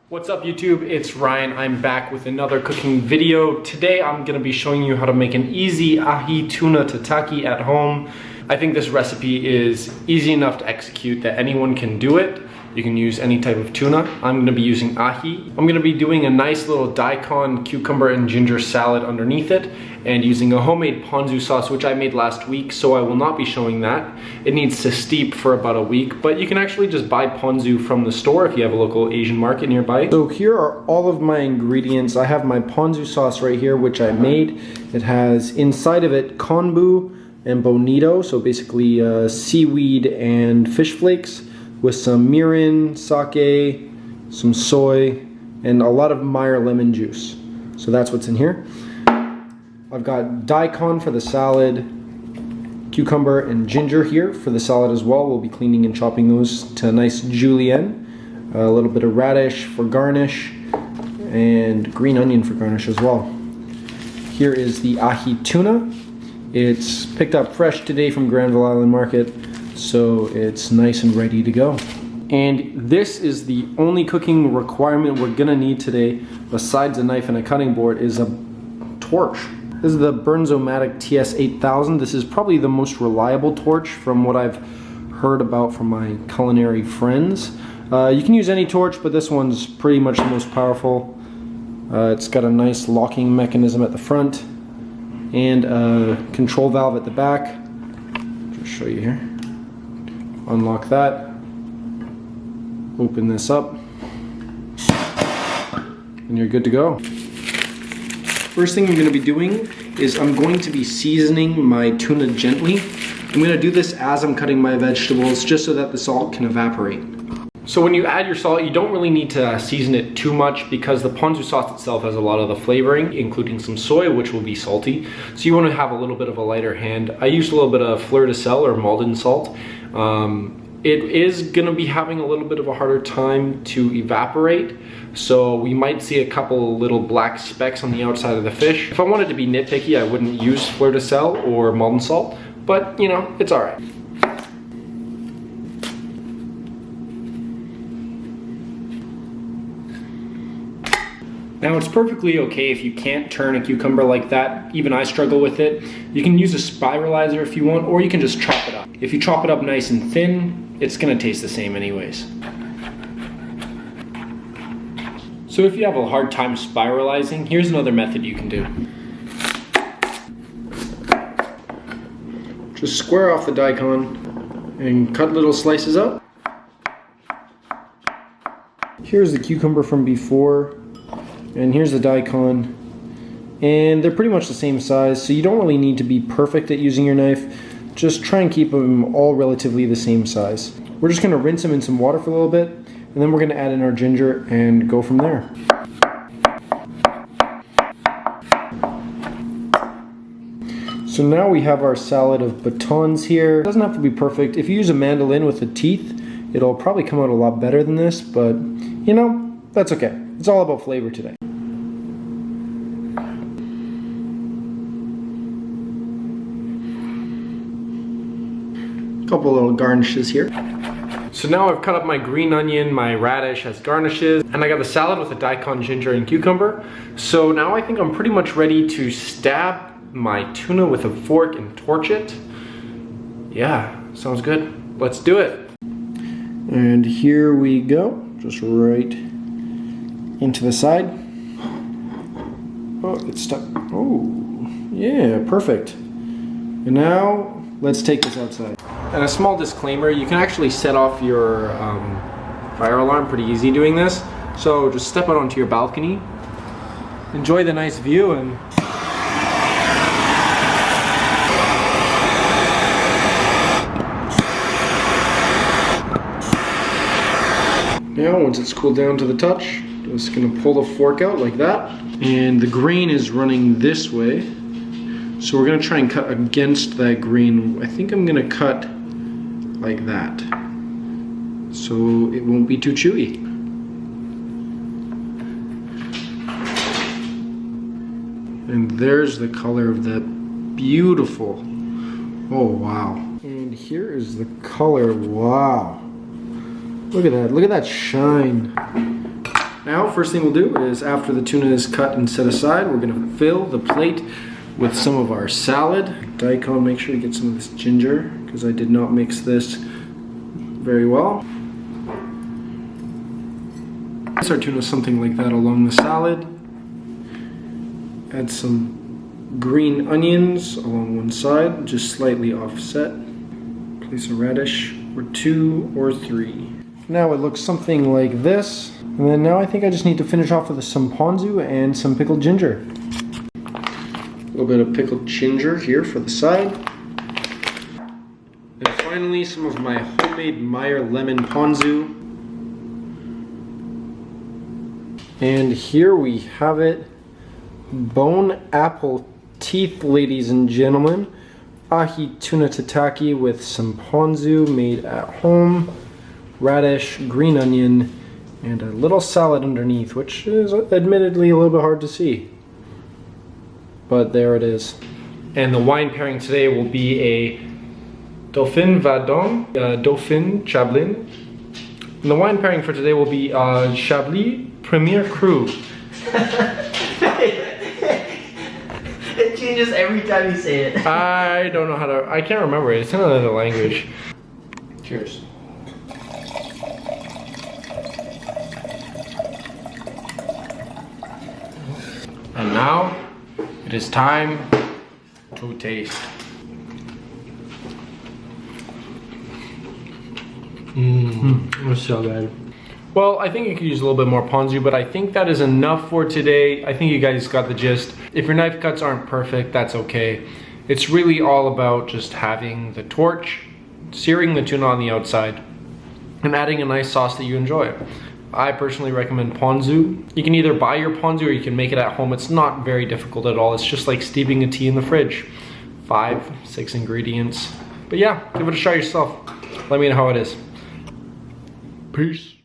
What's up YouTube? It's Ryan. I'm back with another cooking video. Today I'm going to be showing you how to make an easy ahi tuna tataki at home. I think this recipe is easy enough to execute that anyone can do it. You can use any type of tuna. I'm going to be using ahi. I'm going to be doing a nice little daikon, cucumber, and ginger salad underneath it, and using a homemade ponzu sauce, which I made last week, so I will not be showing that. It needs to steep for about a week, but you can actually just buy ponzu from the store if you have a local Asian market nearby. So here are all of my ingredients. I have my ponzu sauce right here, which I made. It has inside of it konbu and bonito, so basically seaweed and fish flakes, with some mirin, sake, some soy, and a lot of Meyer lemon juice. So that's what's in here. I've got daikon for the salad, cucumber and ginger here for the salad as well. We'll be cleaning and chopping those to a nice julienne. A little bit of radish for garnish, and green onion for garnish as well. Here is the ahi tuna. It's picked up fresh today from Granville Island Market, so it's nice and ready to go. And this is the only cooking requirement we're gonna need today, besides a knife and a cutting board, is a torch. This is the Bernzomatic TS8000. This is probably the most reliable torch from what I've heard about from my culinary friends. You can use any torch, but this one's pretty much the most powerful. It's got a nice locking mechanism at the front and a control valve at the back. Just show you here. Unlock that, open this up, and you're good to go. First thing I'm going to be doing is I'm going to be seasoning my tuna gently. I'm going to do this as I'm cutting my vegetables, just so that the salt can evaporate. So when you add your salt, you don't really need to season it too much, because the ponzu sauce itself has a lot of the flavoring, including some soy, which will be salty. So you want to have a little bit of a lighter hand. I used a little bit of fleur de sel or Maldon salt. It is gonna be having a little bit of a harder time to evaporate, so we might see a couple little black specks on the outside of the fish. If I wanted to be nitpicky, I wouldn't use fleur de sel or Maldon salt, but you know, it's all right. Now it's perfectly okay if you can't turn a cucumber like that. Even I struggle with it. You can use a spiralizer if you want, or you can just chop it up. If you chop it up nice and thin, it's gonna taste the same anyways. So if you have a hard time spiralizing, here's another method you can do. Just square off the daikon and cut little slices up. Here's the cucumber from before, and here's the daikon, and they're pretty much the same size, so you don't really need to be perfect at using your knife. Just try and keep them all relatively the same size. We're just gonna rinse them in some water for a little bit, and then we're gonna add in our ginger and go from there. So now we have our salad of batons here. It doesn't have to be perfect. If you use a mandolin with the teeth, it'll probably come out a lot better than this, but you know, that's okay. It's all about flavor today. Couple little garnishes here. So now I've cut up my green onion, my radish as garnishes, and I got the salad with the daikon, ginger, and cucumber. So now I think I'm pretty much ready to stab my tuna with a fork and torch it. Yeah, sounds good. Let's do it. And here we go, just right into the side. Oh, it's stuck. Oh, yeah, perfect. And now let's take this outside. And a small disclaimer, you can actually set off your fire alarm pretty easy doing this. So just step out onto your balcony, enjoy the nice view, and now once it's cooled down to the touch, just gonna pull the fork out like that. And the grain is running this way, so we're gonna try and cut against that grain. I think I'm gonna cut like that, so it won't be too chewy. And there's the color of that beautiful, oh wow. And here is the color, wow. Look at that shine. Now, first thing we'll do is after the tuna is cut and set aside, we're gonna fill the plate with some of our salad. Daikon, make sure you get some of this ginger, because I did not mix this very well. Place our tuna something like that along the salad. Add some green onions along one side, just slightly offset. Place a radish, or 2 or 3. Now it looks something like this. And then now I think I just need to finish off with some ponzu and some pickled ginger. A little bit of pickled ginger here for the side. And finally some of my homemade Meyer lemon ponzu. And here we have it. Bone apple teeth, ladies and gentlemen. Ahi tuna tataki with some ponzu made at home. Radish, green onion, and a little salad underneath, which is admittedly a little bit hard to see. But there it is. And the wine pairing today will be a Dauphin Vadon, Dauphin Chablin. And the wine pairing for today will be Chablis Premier Cru. It changes every time you say it. I don't know how to, I can't remember it. It's in another language. Cheers. And now, it is time to taste. It's so good. Well, I think you could use a little bit more ponzu, but I think that is enough for today. I think you guys got the gist. If your knife cuts aren't perfect, that's okay. It's really all about just having the torch, searing the tuna on the outside, and adding a nice sauce that you enjoy. I personally recommend ponzu. You can either buy your ponzu or you can make it at home. It's not very difficult at all. It's just like steeping a tea in the fridge. 5, 6 ingredients. But yeah, give it a try yourself. Let me know how it is. Peace.